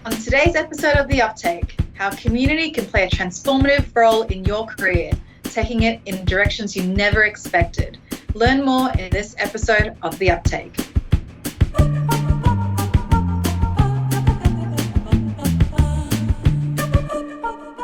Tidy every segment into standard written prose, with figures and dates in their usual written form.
On today's episode of The Uptake, how community can play a transformative role in your career, taking it in directions you never expected. Learn more in this episode of The Uptake.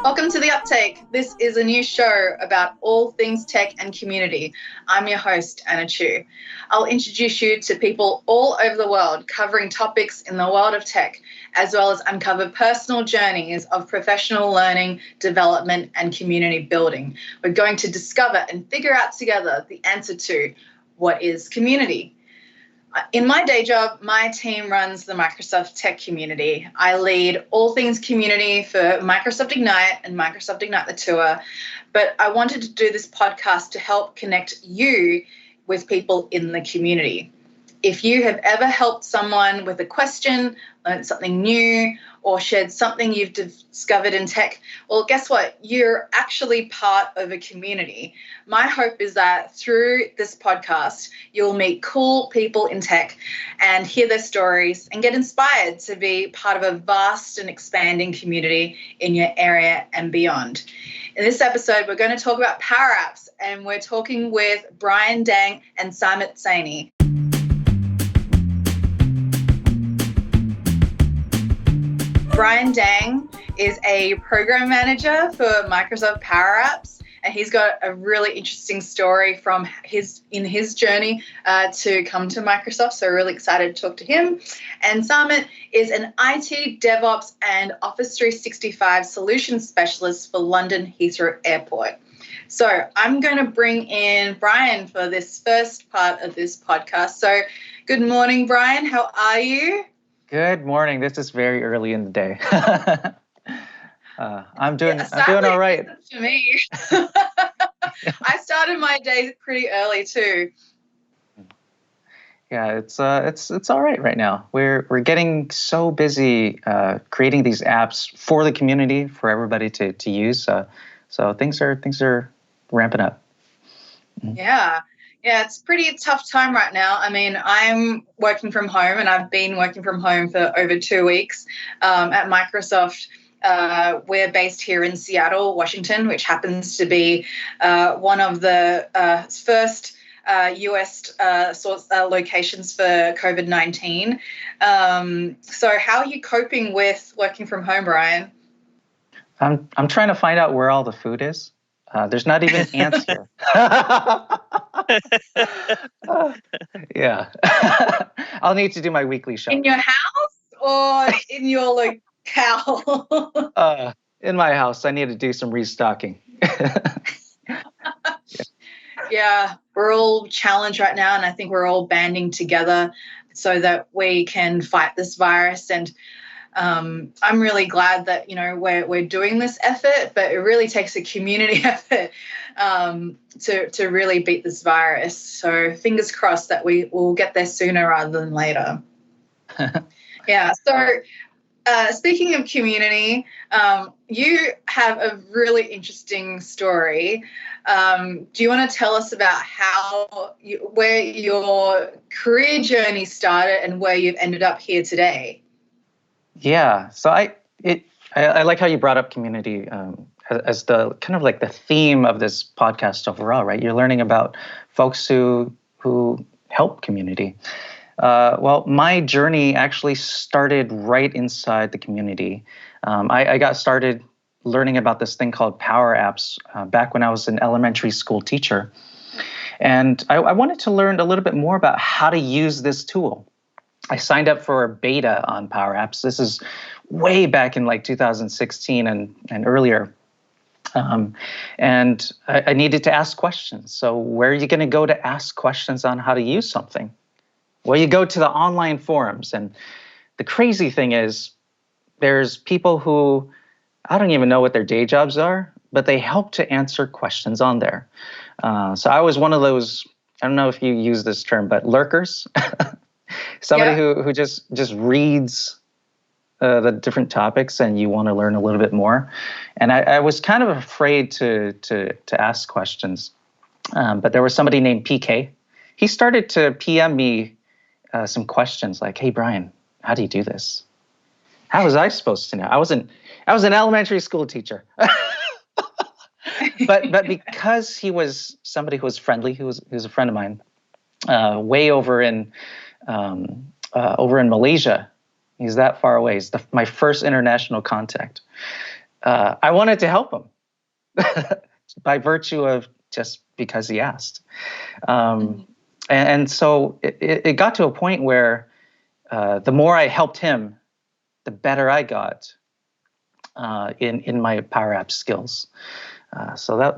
Welcome to The Uptake. This is a new show about all things tech and community. I'm your host, Anna Chu. I'll introduce you to people all over the world covering topics in the world of tech, as well as uncover personal journeys of professional learning, development, and community building. We're going to discover and figure out together the answer to what is community. In my day job, my team runs the Microsoft tech community. I lead all things community for Microsoft Ignite and Microsoft Ignite the Tour, but I wanted to do this podcast to help connect you with people in the community. If you have ever helped someone with a question, learned something new, or shared something you've discovered in tech, well, guess what? You're actually part of a community. My hope is that through this podcast, you'll meet cool people in tech and hear their stories and get inspired to be part of a vast and expanding community in your area and beyond. In this episode, we're going to talk about PowerApps, and we're talking with Brian and Samit Saini. Brian Dang is a program manager for Microsoft PowerApps, and he's got a really interesting story from his journey to come to Microsoft. So really excited to talk to him. And Samit is an IT, Devops and Office 365 solutions specialist for London Heathrow Airport. So I'm going to bring in Brian for this first part of this podcast. So good morning, Brian. How are you? Good morning. This is very early in the day. I'm doing all right. To me, I started my day pretty early too. Yeah, it's all right now. We're getting so busy creating these apps for the community, for everybody to use. So things are ramping up. Yeah. Yeah, it's a pretty tough time right now. I mean, I'm working from home, and I've been working from home for over 2 weeks at Microsoft. We're based here in Seattle, Washington, which happens to be one of the first US locations for COVID-19. So how are you coping with working from home, Brian? I'm trying to find out where all the food is. There's not even ants here. Yeah. I'll need to do my weekly shopping. In your house or in your locale? In my house. I need to do some restocking. Yeah, we're all challenged right now, and I think we're all banding together so that we can fight this virus. And I'm really glad that we're doing this effort, but it really takes a community effort to really beat this virus. So fingers crossed that we will get there sooner rather than later. Yeah. So speaking of community, you have a really interesting story. Do you want to tell us about where your career journey started and where you've ended up here today? Yeah, so I like how you brought up community as the kind of like the theme of this podcast overall, right? You're learning about folks who help community. Well, my journey actually started right inside the community. I got started learning about this thing called PowerApps back when I was an elementary school teacher, and I wanted to learn a little bit more about how to use this tool. I signed up for a beta on PowerApps. This is way back in like 2016 and earlier. And I needed to ask questions. So where are you going to go to ask questions on how to use something? Well, you go to the online forums. And the crazy thing is there's people who, I don't even know what their day jobs are, but they help to answer questions on there. So I was one of those, I don't know if you use this term, but lurkers. Somebody who just reads the different topics and you want to learn a little bit more. And I was kind of afraid to ask questions. But there was somebody named PK. He started to PM me some questions like, hey, Brian, how do you do this? How was I supposed to know? I was an elementary school teacher. but because he was somebody who was friendly, he was a friend of mine, way over in Malaysia. He's that far away. He's my first international contact. I wanted to help him by virtue of just because he asked. And so it got to a point where the more I helped him, the better I got in my PowerApps skills. So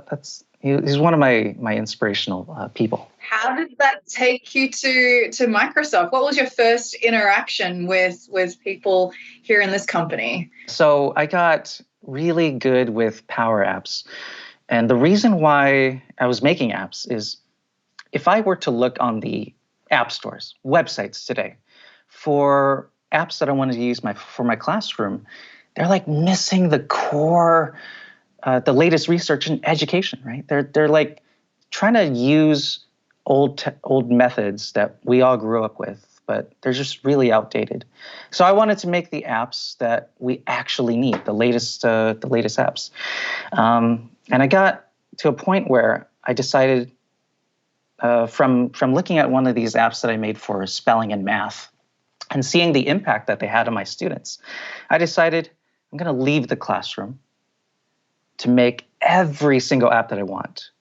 he's one of my inspirational people. How did that take you to Microsoft? What was your first interaction with people here in this company? So I got really good with PowerApps. And the reason why I was making apps is if I were to look on the app stores, websites today, for apps that I wanted to use for my classroom, they're like missing the core, the latest research in education, right? They're like trying to use old methods that we all grew up with, but they're just really outdated. So I wanted to make the apps that we actually need, the latest apps. And I got to a point where I decided, from looking at one of these apps that I made for spelling and math, and seeing the impact that they had on my students, I decided I'm going to leave the classroom to make every single app that I want.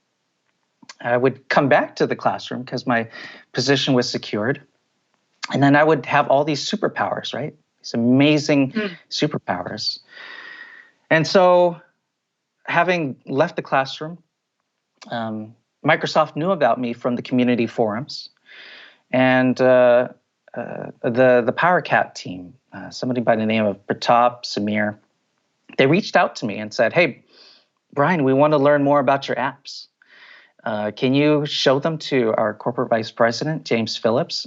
I would come back to the classroom because my position was secured. And then I would have all these superpowers, right? These amazing superpowers. And so having left the classroom, Microsoft knew about me from the community forums. And the PowerCat team, somebody by the name of Pratap, Samir, they reached out to me and said, "Hey, Brian, we want to learn more about your apps. Can you show them to our corporate vice president, James Phillips?"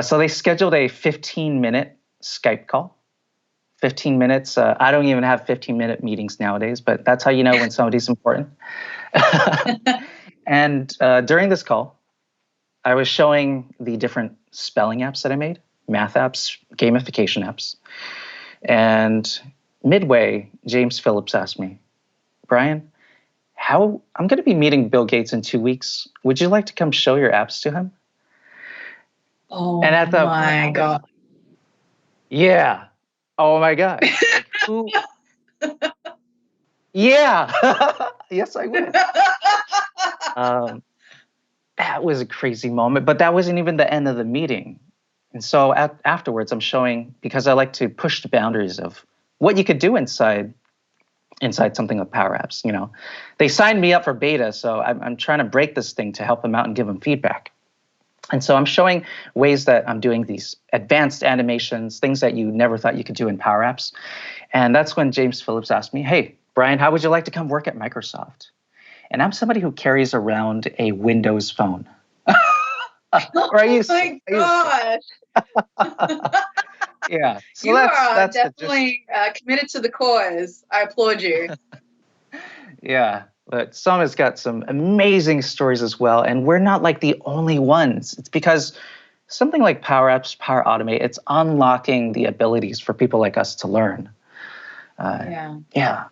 So they scheduled a 15-minute Skype call. 15 minutes. I don't even have 15-minute meetings nowadays, but that's how you know when somebody's important. And during this call, I was showing the different spelling apps that I made, math apps, gamification apps. And midway, James Phillips asked me, "Brian, I'm going to be meeting Bill Gates in 2 weeks. Would you like to come show your apps to him?" Oh, and at my God. Yeah. Oh my God. Like, who? Yeah. Yes, I will. That was a crazy moment, but that wasn't even the end of the meeting. And so afterwards, I'm showing, because I like to push the boundaries of what you could do inside something like PowerApps. You know, they signed me up for beta, so I'm trying to break this thing to help them out and give them feedback. And so I'm showing ways that I'm doing these advanced animations, things that you never thought you could do in PowerApps. And that's when James Phillips asked me, "Hey, Brian, how would you like to come work at Microsoft?" And I'm somebody who carries around a Windows phone. Oh my gosh. Yeah. So you are definitely committed to the cause. I applaud you. Yeah. But Samit's got some amazing stories as well. And we're not like the only ones. It's because something like PowerApps, Power Automate, it's unlocking the abilities for people like us to learn. Yeah.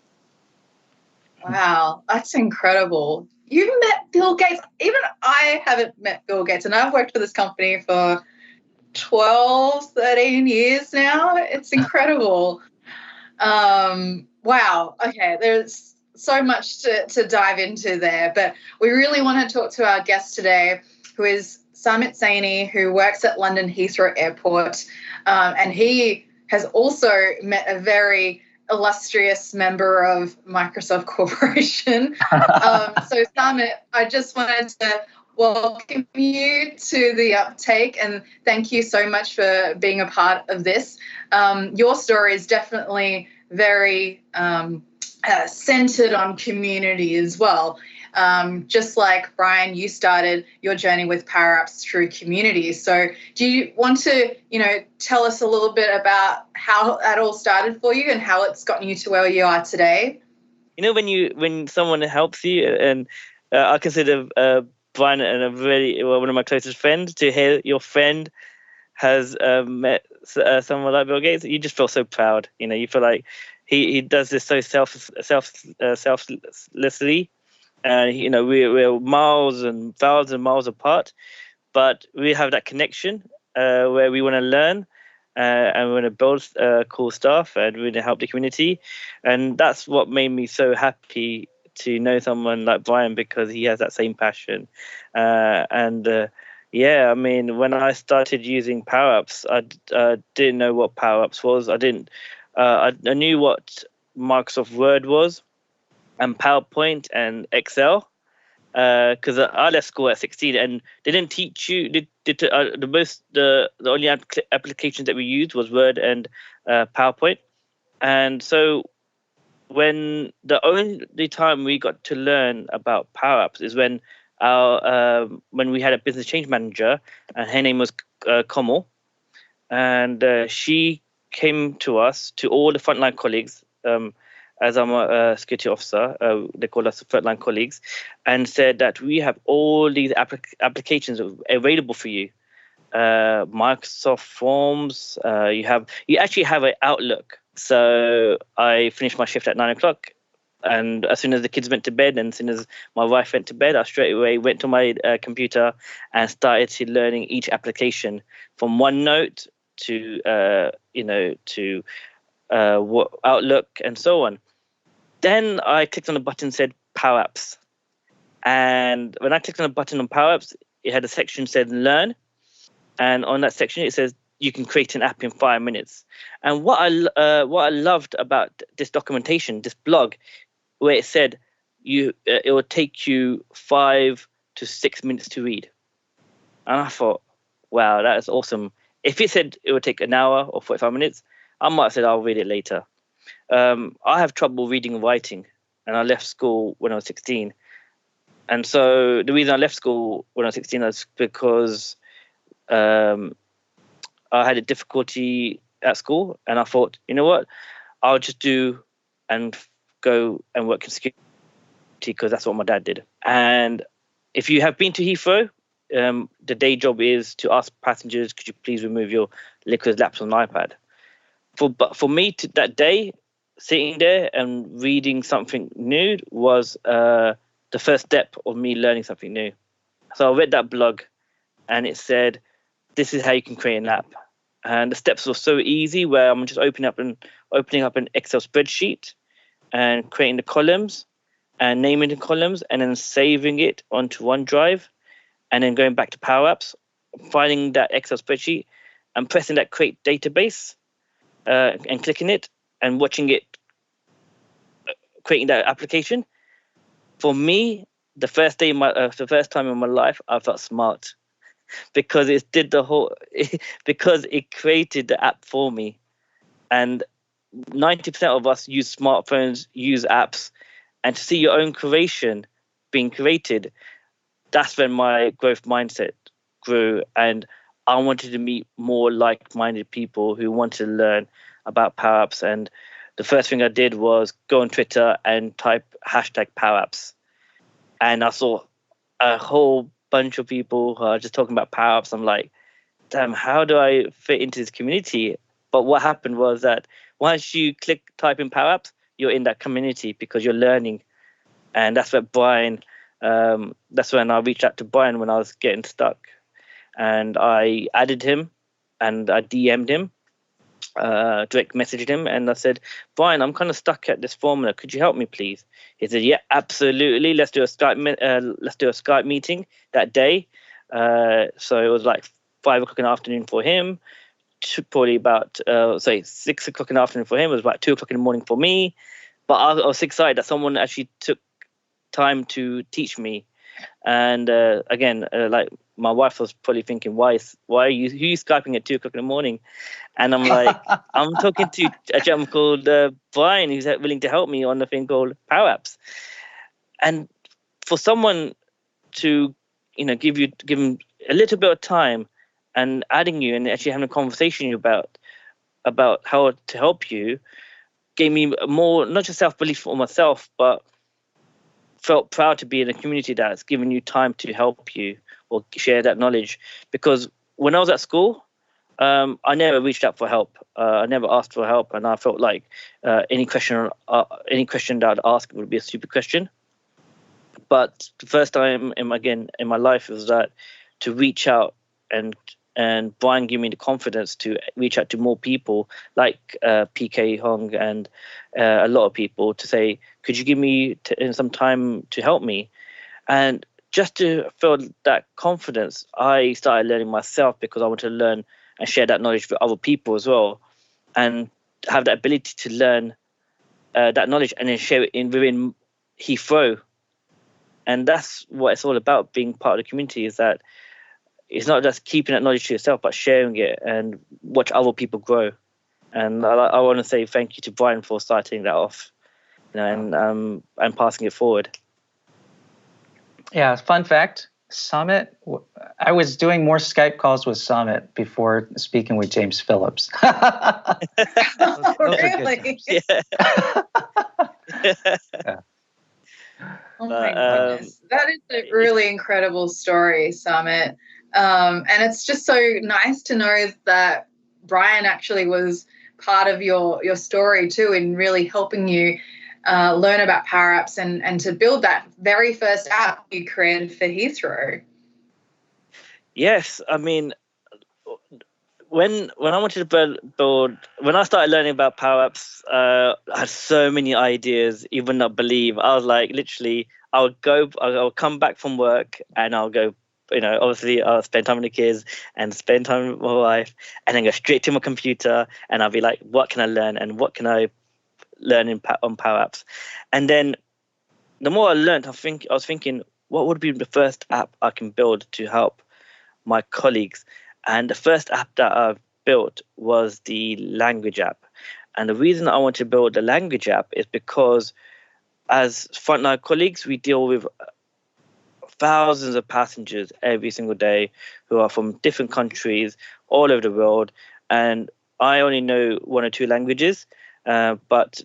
Wow, that's incredible. You met Bill Gates. Even I haven't met Bill Gates, and I've worked for this company for 12, 13 years now. It's incredible. Wow. Okay, there's so much to dive into there, but we really want to talk to our guest today, who is Samit Saini, who works at London Heathrow Airport, and he has also met a very illustrious member of Microsoft Corporation. So Samit, I just wanted to welcome you to the Uptake, and thank you so much for being a part of this. Your story is definitely very centered on community as well. Just like Brian, you started your journey with PowerApps through community. So do you want to, tell us a little bit about how that all started for you and how it's gotten you to where you are today? When someone helps you, and I consider Brian and one of my closest friends, to hear your friend has met someone like Bill Gates, you just feel so proud. You feel like he does this so selflessly, and we're miles and thousands of miles apart, but we have that connection where we want to learn. And we want to build cool stuff, and we want to help the community, and that's what made me so happy to know someone like Brian, because he has that same passion. Yeah, I mean, when I started using PowerApps, I didn't know what PowerApps was. I didn't. I knew what Microsoft Word was, and PowerPoint and Excel, because I left school at 16, and they didn't teach you. The only applications that we used was Word and PowerPoint, and so the only time we got to learn about Power Apps is when when we had a business change manager, and her name was Komal, and she came to us, to all the frontline colleagues. As I'm a security officer, they call us frontline colleagues, and said that we have all these applications available for you. Microsoft Forms. You actually have an Outlook. So I finished my shift at 9 o'clock, and as soon as the kids went to bed, and as soon as my wife went to bed, I straight away went to my computer and started learning each application, from OneNote to Outlook and so on. Then I clicked on a button that said Power Apps, and when I clicked on a button on Power Apps, it had a section that said Learn, and on that section it says you can create an app in 5 minutes. And what I loved about this documentation, this blog, where it said it will take you 5 to 6 minutes to read, and I thought, wow, that is awesome. If it said it would take an hour or 45 minutes, I might have said I'll read it later. I have trouble reading and writing, and I left school when I was 16. And so the reason I left school when I was 16 was because I had a difficulty at school, and I thought, you know what, I'll just do and go and work in security, because that's what my dad did. And if you have been to Heathrow, the day job is to ask passengers, could you please remove your liquid laps on an iPad? For me, that day, sitting there and reading something new was the first step of me learning something new. So I read that blog, and it said, this is how you can create an app. And the steps were so easy, where I'm just opening up an Excel spreadsheet and creating the columns and naming the columns, and then saving it onto OneDrive, and then going back to Power Apps, finding that Excel spreadsheet and pressing that create database and clicking it and watching it creating that application. For me, the first time in my life, I felt smart, because it did because it created the app for me. And 90% of us use smartphones, use apps, and to see your own creation being created, that's when my growth mindset grew, and I wanted to meet more like-minded people who wanted to learn about Power Apps. And the first thing I did was go on Twitter and type #PowerApps, and I saw a whole bunch of people who are just talking about Power Apps. I'm like, damn, how do I fit into this community? But what happened was that once you type in Power Apps, you're in that community because you're learning. And that's where that's when I reached out to Brian when I was getting stuck. And I added him, and I DM'd him, direct messaged him, and I said, Brian, I'm kind of stuck at this formula. Could you help me, please? He said, yeah, absolutely. Let's do a Skype meeting that day. So it was like 5 o'clock in the afternoon for him, probably about 6 o'clock in the afternoon for him. It was about 2 o'clock in the morning for me. But I was excited that someone actually took time to teach me. And again, like my wife was probably thinking, why are you Skyping at 2 o'clock in the morning? And I'm like, I'm talking to a gentleman called Brian, who's willing to help me on the thing called Power Apps. And for someone to, give him a little bit of time and adding you and actually having a conversation about how to help you, gave me more, not just self-belief for myself, but felt proud to be in a community that's given you time to help you or share that knowledge. Because when I was at school, I never reached out for help. I never asked for help, and I felt like any question that I'd ask would be a stupid question. But the first time in my life was that to reach out, and Brian gave me the confidence to reach out to more people like PK Hong and a lot of people to say, could you give me some time to help me? And just to feel that confidence, I started learning myself because I wanted to learn and share that knowledge with other people as well, and have that ability to learn that knowledge and then share it within Heathrow. And that's what it's all about, being part of the community, is that it's not just keeping that knowledge to yourself, but sharing it and watch other people grow. And I want to say thank you to Brian for starting that off, and passing it forward. Yeah, fun fact, Samit, I was doing more Skype calls with Samit before speaking with James Phillips. Really? Yeah. Yeah. Oh my goodness. That is a really incredible story, Samit. And it's just so nice to know that Brian actually was part of your story too, in really helping you learn about PowerApps and to build that very first app you created for Heathrow. Yes, I mean, when I wanted to build, when I started learning about PowerApps, I had so many ideas you would not believe. I was like, literally, I'll come back from work and I'll go, obviously I'll spend time with the kids and spend time with my wife, and then go straight to my computer and I'll be like, what can I learn and what can I learn on PowerApps? And then the more I learned, I was thinking, what would be the first app I can build to help my colleagues? And the first app that I've built was the language app. And the reason I want to build the language app is because as frontline colleagues, we deal with thousands of passengers every single day who are from different countries all over the world. And I only know one or two languages, but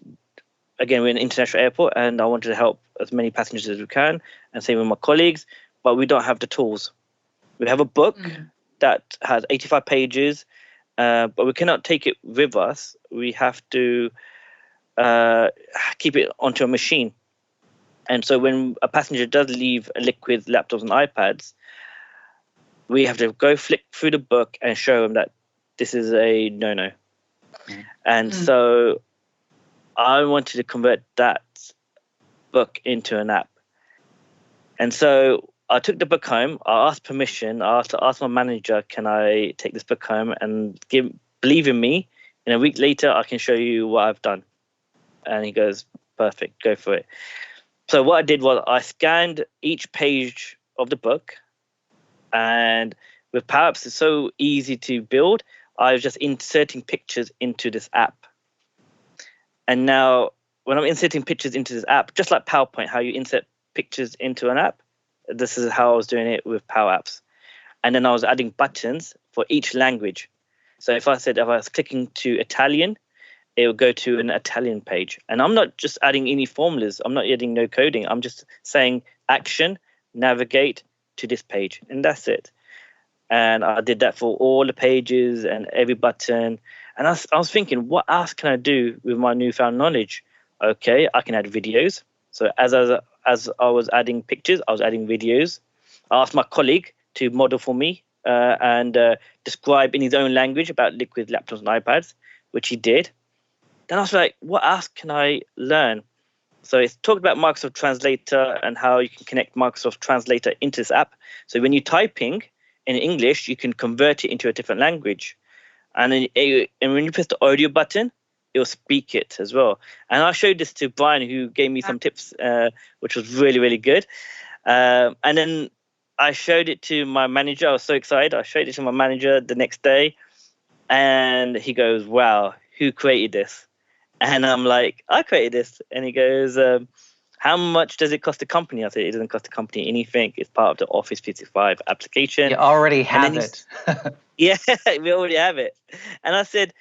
again, we're an international airport and I wanted to help as many passengers as we can, and same with my colleagues, but we don't have the tools. We have a book that has 85 pages, but we cannot take it with us. We have to keep it onto a machine. And so when a passenger does leave a liquid laptops and iPads, we have to go flick through the book and show them that this is a no-no. And so I wanted to convert that book into an app. And so I took the book home. I asked permission. I asked my manager, can I take this book home and believe in me? And a week later, I can show you what I've done. And he goes, perfect, go for it. So what I did was I scanned each page of the book. And with PowerApps, it's so easy to build. I was just inserting pictures into this app. And now when I'm inserting pictures into this app, just like PowerPoint, how you insert pictures into an app, this is how I was doing it with PowerApps. And then I was adding buttons for each language. So if I was clicking to Italian, it will go to an Italian page. And I'm not just adding any formulas. I'm not adding no coding. I'm just saying action, navigate to this page. And that's it. And I did that for all the pages and every button. And I was thinking, what else can I do with my newfound knowledge? Okay, I can add videos. So as I was adding pictures, I was adding videos. I asked my colleague to model for me and describe in his own language about liquid laptops and iPads, which he did. Then I was like, what else can I learn? So it's talked about Microsoft Translator and how you can connect Microsoft Translator into this app. So when you're typing in English, you can convert it into a different language. And when you press the audio button, it'll speak it as well. And I showed this to Brian, who gave me some tips, which was really, really good. And then I showed it to my manager. I was so excited. I showed it to my manager the next day. And he goes, wow, who created this? And I'm like, I created this. And he goes, how much does it cost the company? I said, it doesn't cost the company anything. It's part of the Office 365 application. You already have it. Yeah, we already have it. And I said,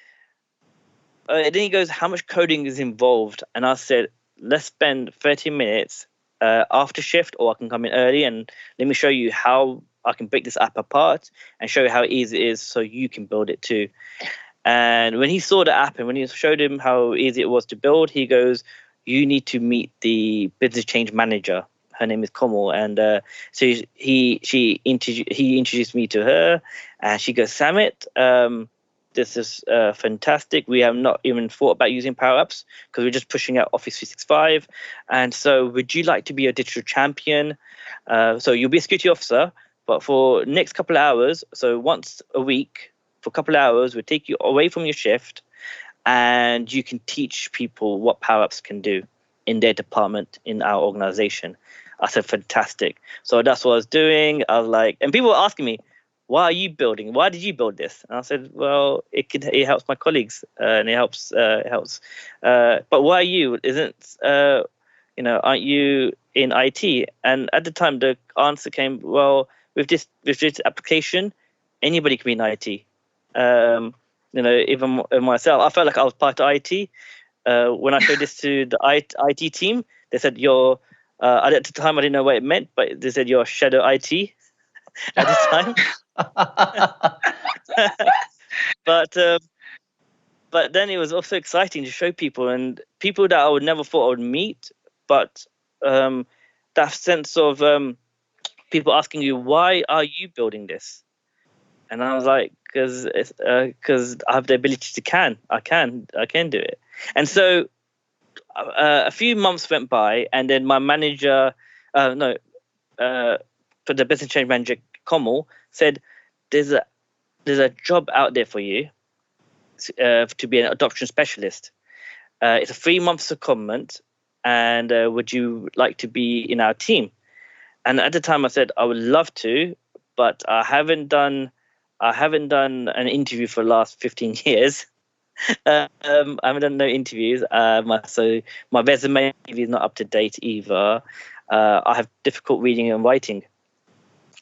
then he goes, how much coding is involved? And I said, let's spend 30 minutes after shift, or I can come in early and let me show you how I can break this app apart and show you how easy it is so you can build it too. And when he saw the app and when he showed him how easy it was to build, he goes, you need to meet the business change manager. Her name is Komal. And so he introduced me to her, and she goes, Samit, this is fantastic. We have not even thought about using PowerApps because we're just pushing out Office 365. And so would you like to be a digital champion? So you'll be a security officer, but for next couple of hours, so once a week, for a couple of hours, we'll take you away from your shift and you can teach people what PowerApps can do in their department, in our organization. I said, fantastic. So that's what I was doing. I was like, and people were asking me, why are you building? Why did you build this? And I said, well, it helps my colleagues and it helps. But why are you? Aren't you in IT? And at the time, the answer came, well, with this application, anybody can be in IT. Even myself, I felt like I was part of IT. When I showed this to the IT team, they said, at the time I didn't know what it meant, but they said you're shadow IT at the time. But then it was also exciting to show people that I would never thought I would meet. But that sense of people asking you, why are you building this? And I was like, because I have the ability to I can do it. And so a few months went by, and then my manager, for the business change manager, Komal, said, there's a job out there for you to be an adoption specialist. It's a 3-month secondment, and would you like to be in our team? And at the time I said, I would love to, but I haven't done an interview for the last 15 years. I haven't done no interviews. So my resume is not up to date either. I have difficult reading and writing.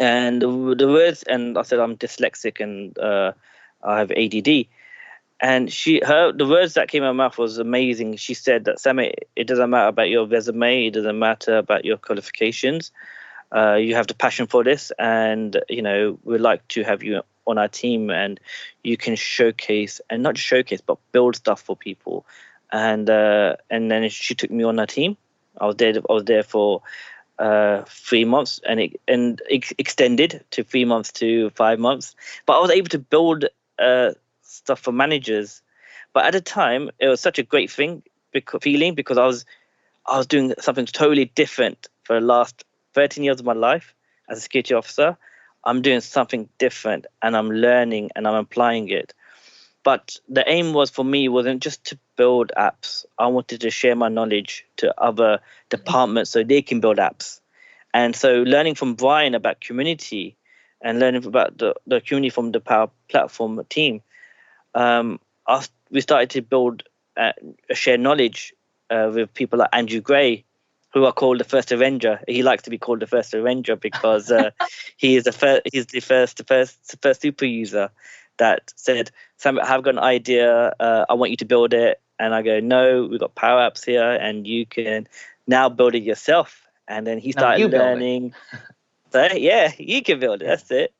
And the words, and I said I'm dyslexic and I have ADD. And the words that came out of her mouth was amazing. She said that, Samit, it doesn't matter about your resume, it doesn't matter about your qualifications. You have the passion for this, and we'd like to have you on our team, and you can showcase, and not just showcase, but build stuff for people. And then she took me on her team. I was there for 3 months, and it extended to 3 months to 5 months. But I was able to build stuff for managers. But at the time, it was such a great feeling because I was doing something totally different for the last 13 years of my life as a security officer. I'm doing something different, and I'm learning, and I'm applying it. But the aim wasn't just to build apps. I wanted to share my knowledge to other departments so they can build apps. And so learning from Brian about community and learning about the community from the Power Platform team, we started to build a shared knowledge with people like Andrew Gray, who are called the First Avenger. He likes to be called the First Avenger because he's the first super user that said, Sam, I've got an idea. I want you to build it. And I go, no, we've got PowerApps here, and you can now build it yourself. And then he started learning. So yeah, you can build it. That's it.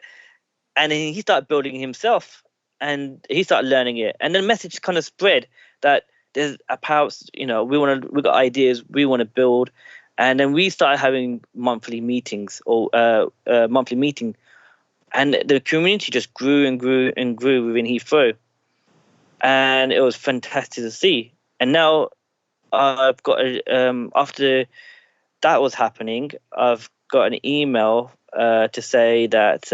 And then he started building it himself, and he started learning it. And then the message kind of spread that there's a PowerApps, we got ideas, we want to build. And then we started having monthly meetings and the community just grew and grew and grew within Heathrow. And it was fantastic to see. And now I've got, after that was happening, I've got an email to say that,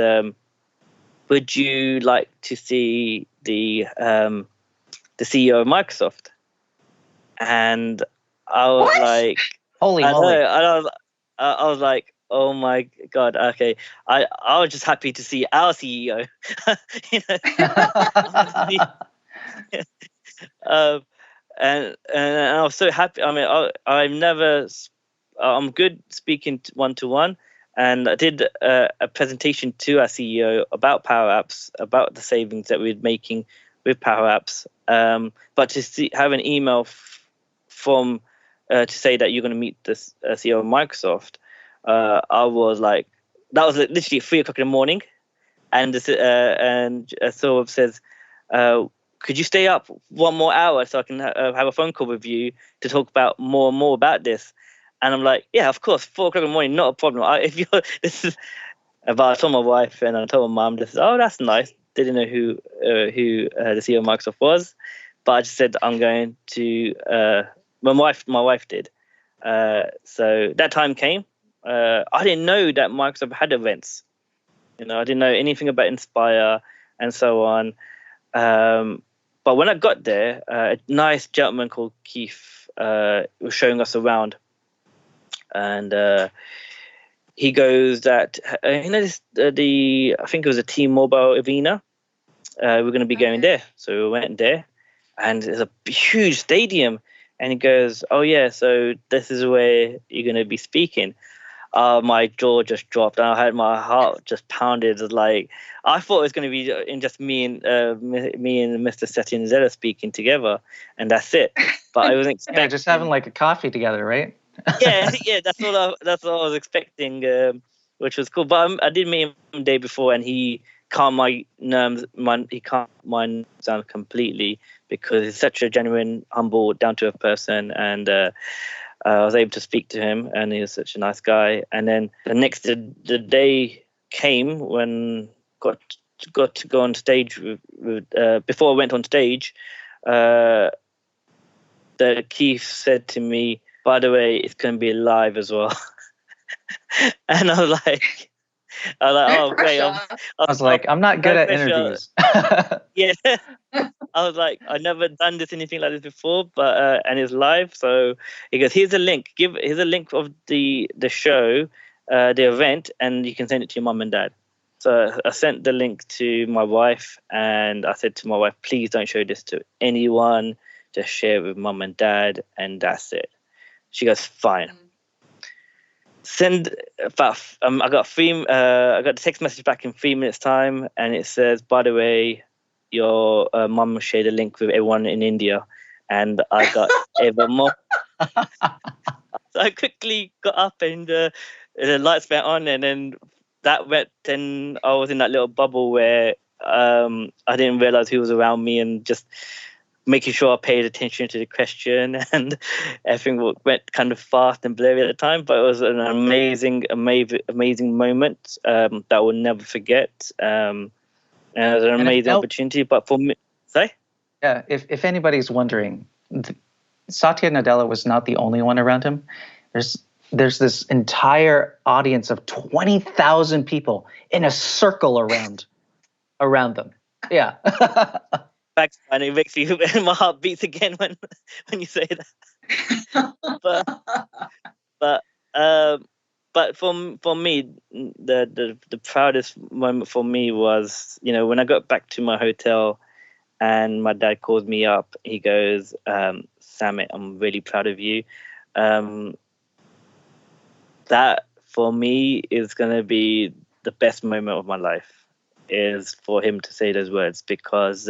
would you like to see the CEO of Microsoft? And I was like, holy moly. I was like, oh my God, okay. I was just happy to see our CEO. And I was so happy. I mean, I'm good speaking one-to-one. And I did a presentation to our CEO about PowerApps, about the savings that we're making with PowerApps. But to have an email from to say that you're going to meet the CEO of Microsoft, I was like that was literally 3 o'clock in the morning, and Silver says, "Could you stay up one more hour so I can have a phone call with you to talk about more and more about this?" And I'm like, "Yeah, of course, 4 o'clock in the morning, not a problem. If you're this is." But I told my wife and I told my mum, "This, oh, that's nice." Didn't know who the CEO of Microsoft was, but I just said I'm going to. My wife did. So that time came. I didn't know that Microsoft had events. I didn't know anything about Inspire and so on. But when I got there, a nice gentleman called Keith was showing us around, and he goes that this I think it was a T-Mobile Arena. We're going to be going there, so we went there, and it's a huge stadium. And he goes, "Oh yeah, so this is where you're going to be speaking." My jaw just dropped, and I had my heart just pounded. Like I thought it was going to be in just me and Mr. Sethi and Zella speaking together, and that's it. But I wasn't expecting. Yeah, just having like a coffee together, right? yeah, that's what I was expecting, which was cool. But I did meet him the day before, and he calmed my nerves. He calmed my nerves down completely because he's such a genuine, humble, down-to-earth person, and I was able to speak to him, and he was such a nice guy. And then the day came when got to go on stage before I went on stage. The Keith said to me, "By the way, it's going to be live as well." And I was like, "Oh, great!" I was like, "I'm not good at interviews." Yeah, I was like, "I've never done anything like this before," but and it's live. So he goes, "Here's a link. Here's a link of the show, the event, and you can send it to your mum and dad." So I sent the link to my wife, and I said to my wife, "Please don't show this to anyone. Just share it with mum and dad, and that's it." She goes, "Fine." Send about. I got the text message back in 3 minutes time, and it says, "By the way, your mum shared a link with everyone in India," and I got even more. So I quickly got up, and the lights went on, and then that went. Then I was in that little bubble where I didn't realize who was around me, and just making sure I paid attention to the question, and everything went kind of fast and blurry at the time. But it was an amazing moment that I will never forget. And it was an amazing opportunity. But for me, sorry? Yeah, if anybody's wondering, Satya Nadella was not the only one around him. There's this entire audience of 20,000 people in a circle around them. Yeah. Thanks, man. It makes me my heart beats again when you say that. But for me, the proudest moment for me was, when I got back to my hotel, and my dad called me up. He goes, "Samit, I'm really proud of you." That for me is going to be the best moment of my life, is for him to say those words, because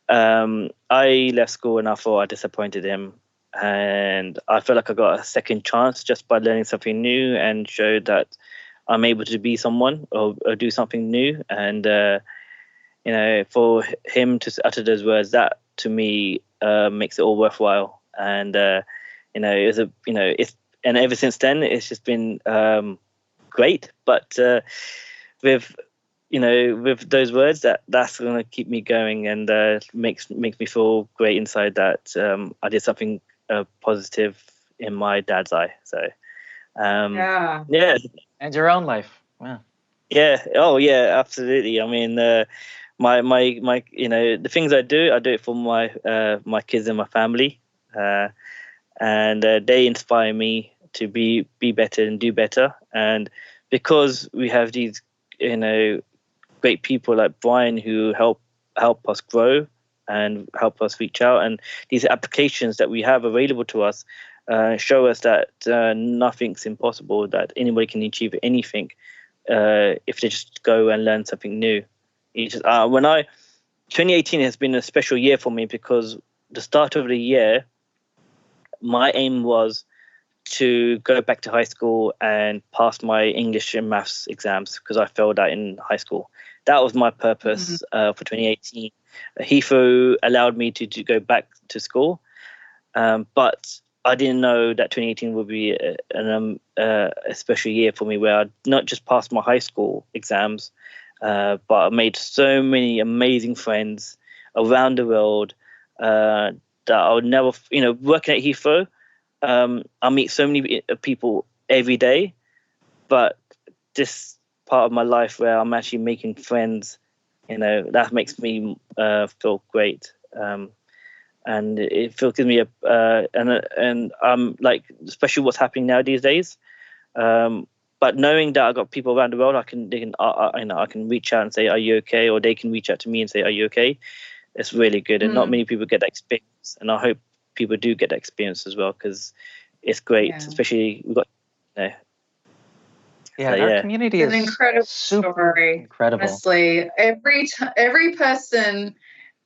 I left school and I thought I disappointed him, and I felt like I got a second chance just by learning something new and showed that I'm able to be someone or do something new. And for him to utter those words, that to me makes it all worthwhile. And and ever since then it's just been great. But with those words, that's going to keep me going, and makes me feel great inside that I did something positive in my dad's eye. So yeah, and your own life. Wow. Yeah. Oh yeah, absolutely. I mean, my the things I do it for my kids and my family, and they inspire me to be better and do better. And because we have these great people like Brian who help us grow and help us reach out, and these applications that we have available to us show us that nothing's impossible, that anybody can achieve anything if they just go and learn something new. 2018 has been a special year for me, because the start of the year, my aim was to go back to high school and pass my English and maths exams because I failed that in high school. That was my purpose for 2018. Heathrow allowed me to go back to school, but I didn't know that 2018 would be a special year for me, where I'd not just passed my high school exams, but I made so many amazing friends around the world that I would never, working at Heathrow, I meet so many people every day, but this part of my life where I'm actually making friends, that makes me feel great. And it gives me and I'm like, especially what's happening now these days. But knowing that I've got people around the world, I can reach out and say, "Are you okay?" Or they can reach out to me and say, "Are you okay?" It's really good, and not many people get that experience. And I hope people do get that experience as well, because it's great. Especially we've got, our community it's is an incredible story. Incredible. Honestly, every person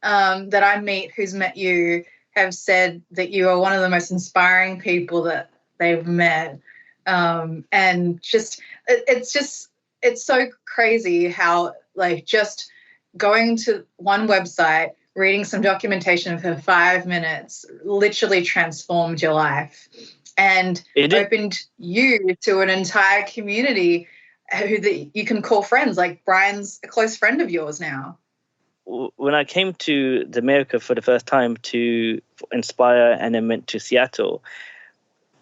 that I meet who's met you have said that you are one of the most inspiring people that they've met. And it's so crazy how, like, just going to one website, reading some documentation for 5 minutes literally transformed your life and opened you to an entire community that you can call friends. Like, Brian's a close friend of yours now. When I came to America for the first time to inspire and then went to Seattle,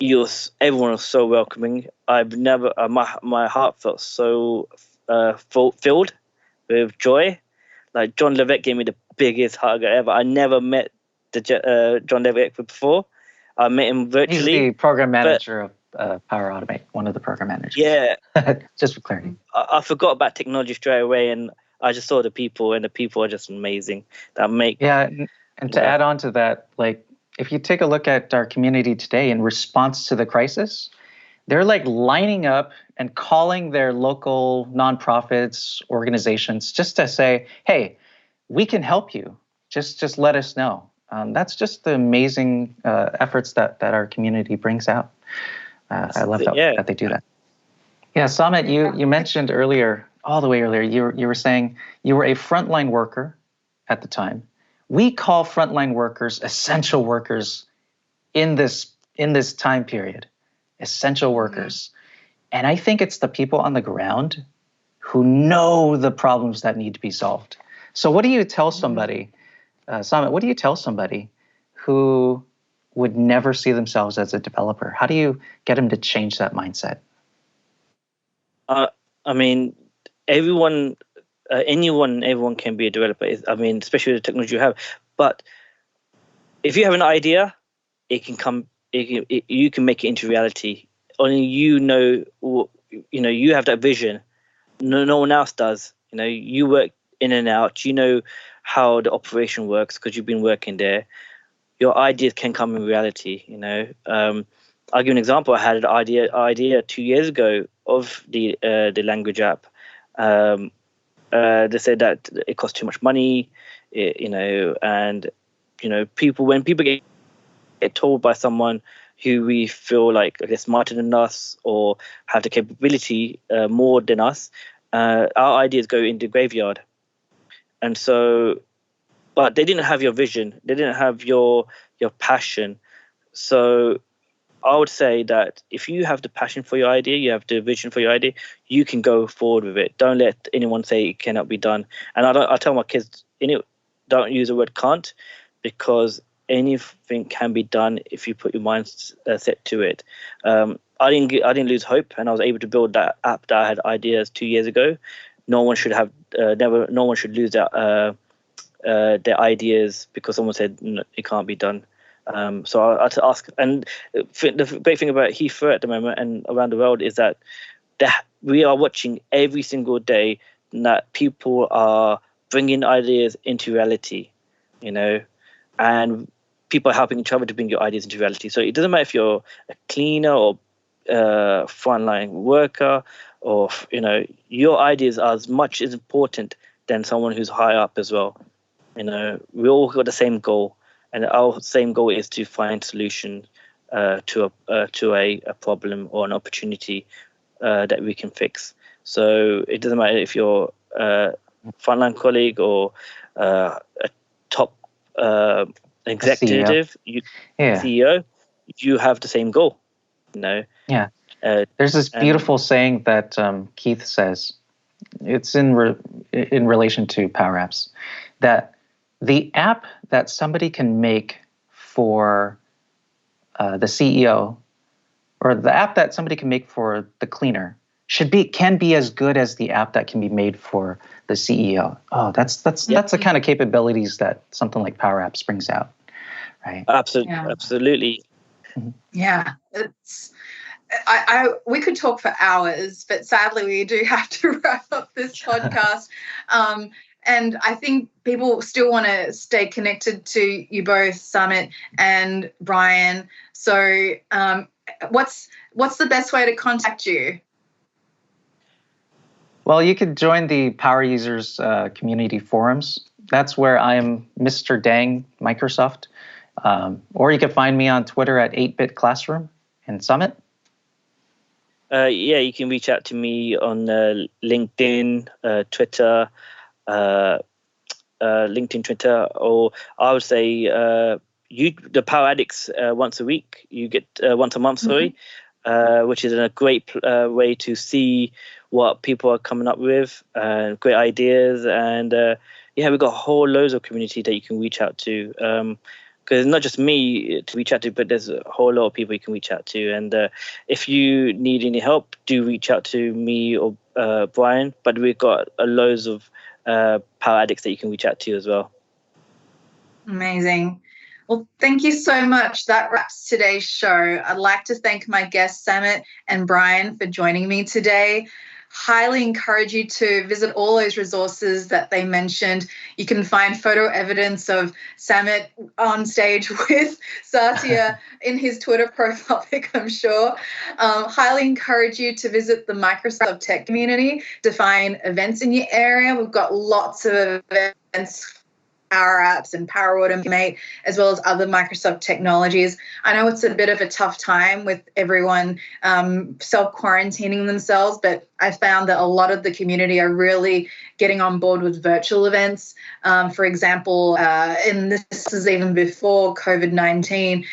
everyone was so welcoming. I've never, my heart felt so filled with joy. Like, John Levesque gave me the biggest hug ever. I never met John Levesque before. I met him virtually. He's the program manager of Power Automate, one of the program managers. Yeah. Just for clarity. I forgot about technology straight away, and I just saw the people, and the people are just amazing. And to add on to that, like, if you take a look at our community today in response to the crisis, they're like lining up and calling their local nonprofits, organizations, just to say, "Hey, we can help you. Just let us know." That's just the amazing efforts that our community brings out. I love that they do that. Yeah, Samit, you mentioned earlier, all the way earlier, you were saying you were a frontline worker at the time. We call frontline workers essential workers in this time period, essential workers. And I think it's the people on the ground who know the problems that need to be solved. So what do you tell somebody, Samit, what do you tell somebody who would never see themselves as a developer? How do you get them to change that mindset? I mean, everyone can be a developer. I mean, especially with the technology you have. But if you have an idea, it can come. You can make it into reality. Only you have that vision. No one else does. You work in and out. You know how the operation works because you've been working there. Your ideas can come in reality. I'll give an example. I had an idea 2 years ago of the language app. They said that it costs too much money, and when people get told by someone who we feel like they're smarter than us or have the capability more than us, our ideas go into the graveyard. And so, but they didn't have your vision. They didn't have your passion. So I would say that if you have the passion for your idea, you have the vision for your idea, you can go forward with it. Don't let anyone say it cannot be done. And I tell my kids, don't use the word can't, because anything can be done if you put your mind set to it. I didn't lose hope, and I was able to build that app that I had ideas 2 years ago. No one should have no one should lose their ideas because someone said it can't be done. So I had to ask, and the great thing about Heathrow at the moment and around the world is that we are watching every single day that people are bringing ideas into reality, and people are helping each other to bring your ideas into reality. So it doesn't matter if you're a cleaner or frontline worker, or your ideas are as much as important than someone who's high up as well. We all got the same goal. And our same goal is to find solutions to a problem or an opportunity that we can fix. So it doesn't matter if you're a frontline colleague or a top executive, CEO, you have the same goal. Yeah. There's this beautiful saying that Keith says. It's in relation to PowerApps, that the app that somebody can make for the CEO, or the app that somebody can make for the cleaner, can be as good as the app that can be made for the CEO. Oh, that's the kind of capabilities that something like PowerApps brings out, right? Absolutely. Yeah, it's. We could talk for hours, but sadly we do have to wrap up this podcast. And I think people still want to stay connected to you both, Samit and Brian. So what's the best way to contact you? Well, you could join the Power Users community forums. That's where I'm Mr. Dang Microsoft. Or you can find me on Twitter at 8-Bit Classroom. And Samit? You can reach out to me on LinkedIn, Twitter, or I would say the Power Addicts once a week. You get once a month, which is a great way to see what people are coming up with, great ideas, and we've got whole loads of community that you can reach out to. Because it's not just me to reach out to, but there's a whole lot of people you can reach out to. And if you need any help, do reach out to me or Brian. But we've got loads of Power Addicts that you can reach out to as well. Amazing. Well, thank you so much. That wraps today's show. I'd like to thank my guests, Samit and Brian, for joining me today. Highly encourage you to visit all those resources that they mentioned. You can find photo evidence of Samit on stage with Satya in his Twitter profile pic, I'm sure. Highly encourage you to visit the Microsoft Tech community to find events in your area. We've got lots of events, PowerApps and Power Automate, as well as other Microsoft technologies. I know it's a bit of a tough time with everyone self-quarantining themselves, but I found that a lot of the community are really getting on board with virtual events. For example, and this is even before COVID-19,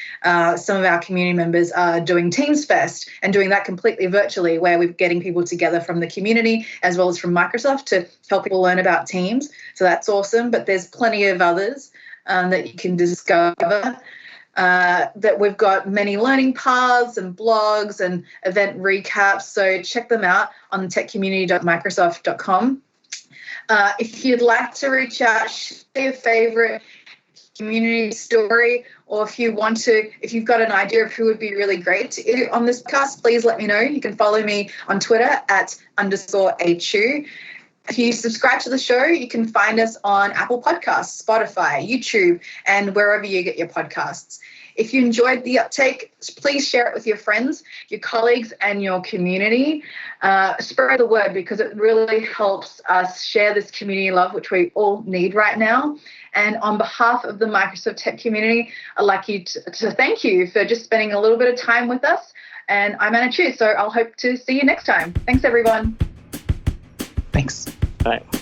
some of our community members are doing Teams Fest and doing that completely virtually, where we're getting people together from the community as well as from Microsoft to help people learn about Teams. So that's awesome. But there's plenty of others that you can discover. That we've got many learning paths and blogs and event recaps. So check them out on techcommunity.microsoft.com. If you'd like to reach out, share your favorite community story, or if you've got an idea of who would be really great on this podcast, please let me know. You can follow me on Twitter at _ACHU. If you subscribe to the show, you can find us on Apple Podcasts, Spotify, YouTube, and wherever you get your podcasts. If you enjoyed the Uptake, please share it with your friends, your colleagues, and your community. Spread the word, because it really helps us share this community love, which we all need right now. And on behalf of the Microsoft Tech community, I'd like you to thank you for just spending a little bit of time with us. And I'm Anna Chu, so I'll hope to see you next time. Thanks, everyone. Thanks. Bye.